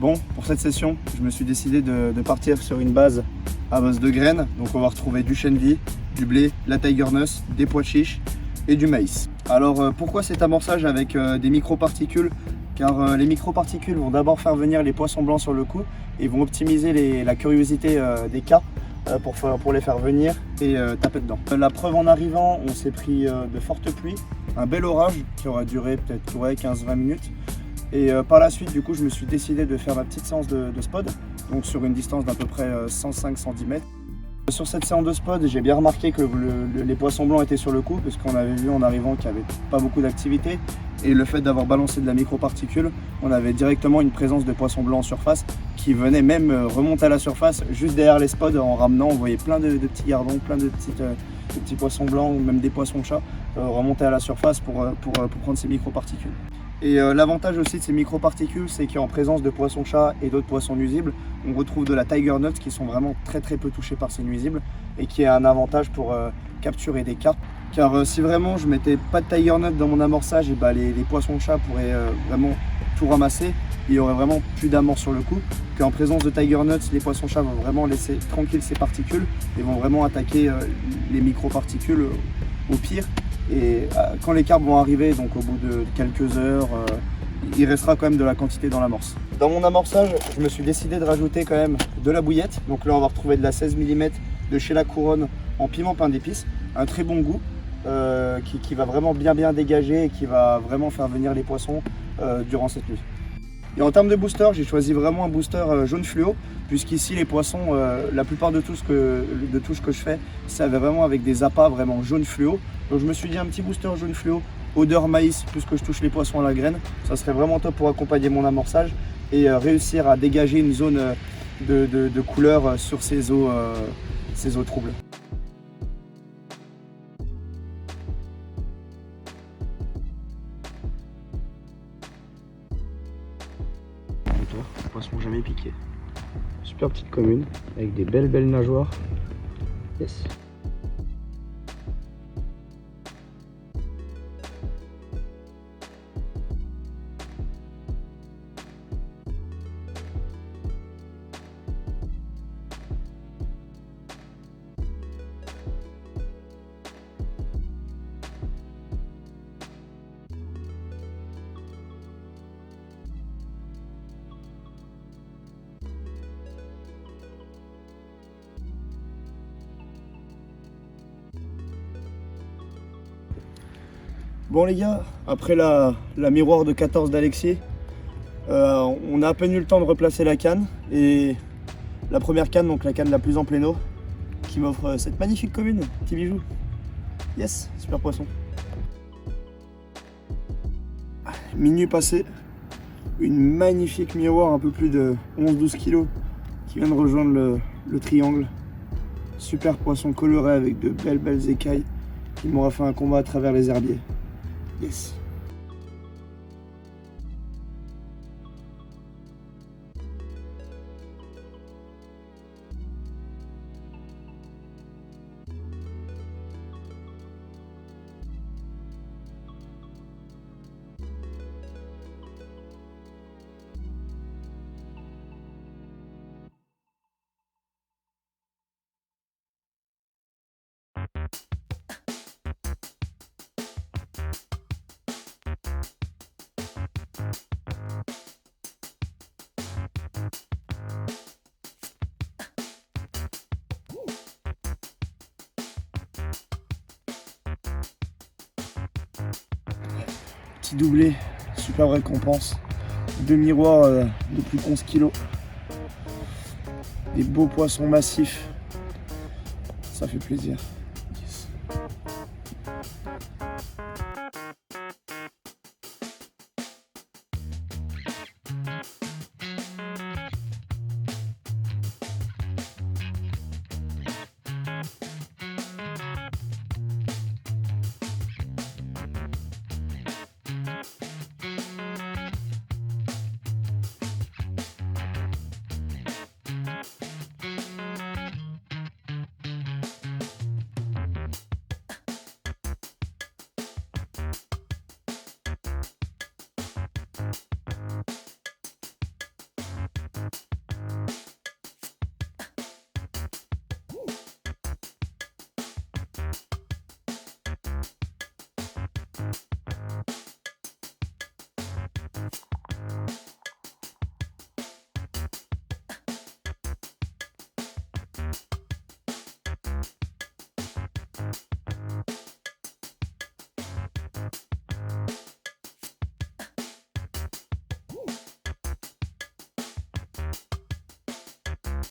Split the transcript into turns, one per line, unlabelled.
Bon, pour cette session, je me suis décidé de partir sur une base à base de graines. Donc on va retrouver du chènevis, du blé, la tiger nuts, des pois chiches et du maïs. Alors pourquoi cet amorçage avec des microparticules? Car les microparticules vont d'abord faire venir les poissons blancs sur le coup et vont optimiser la curiosité des cas pour les faire venir et taper dedans. La preuve, en arrivant, on s'est pris de fortes pluies, un bel orage qui aura duré peut-être 15-20 minutes. Et par la suite, du coup, je me suis décidé de faire ma petite séance de spod, donc sur une distance d'à peu près 105 cm. Sur cette séance de spod, j'ai bien remarqué que les poissons blancs étaient sur le coup, parce qu'on avait vu en arrivant qu'il n'y avait pas beaucoup d'activité. Et le fait d'avoir balancé de la microparticule, on avait directement une présence de poissons blancs en surface qui venaient même remonter à la surface juste derrière les spods. En ramenant, on voyait plein de petits gardons, plein de petits poissons blancs ou même des poissons de chat remonter à la surface pour prendre ces microparticules. Et l'avantage aussi de ces microparticules, c'est qu'en présence de poissons-chats et d'autres poissons nuisibles, on retrouve de la tiger nuts qui sont vraiment très peu touchés par ces nuisibles et qui est un avantage pour capturer des carpes. Car si vraiment je mettais pas de tiger nuts dans mon amorçage, et les poissons-chats pourraient vraiment tout ramasser. Il y aurait vraiment plus d'amorce sur le coup. Qu'en présence de tiger nuts, les poissons-chats vont vraiment laisser tranquilles ces particules et vont vraiment attaquer les microparticules au pire. Et quand les carpes vont arriver, donc au bout de quelques heures, il restera quand même de la quantité dans l'amorce. Dans mon amorçage, je me suis décidé de rajouter quand même de la bouillette. Donc là, on va retrouver de la 16 mm de chez La Couronne en piment pain d'épices. Un très bon goût qui va vraiment bien dégager et qui va vraiment faire venir les poissons durant cette nuit. Et en termes de booster, j'ai choisi vraiment un booster jaune fluo, puisqu'ici les poissons, la plupart de tout ce que je fais, ça va vraiment avec des appâts vraiment jaune fluo. Donc je me suis dit un petit booster jaune fluo, odeur maïs, puisque je touche les poissons à la graine. Ça serait vraiment top pour accompagner mon amorçage et réussir à dégager une zone de couleur sur ces eaux troubles. Poisson jamais piqué. Super petite commune avec des belles nageoires. Yes. Bon les gars, après la miroir de 14 d'Alexis, on a à peine eu le temps de replacer la canne et la première canne, donc la canne la plus en pléno, qui m'offre cette magnifique commune, petit bijou. Yes, super poisson. Minuit passé, une magnifique miroir un peu plus de 11-12 kg qui vient de rejoindre le triangle. Super poisson coloré avec de belles écailles qui m'aura fait un combat à travers les herbiers. Yes. Petit doublé, super récompense. 2 miroirs de plus d'11 kg. Des beaux poissons massifs. Ça fait plaisir. Yes.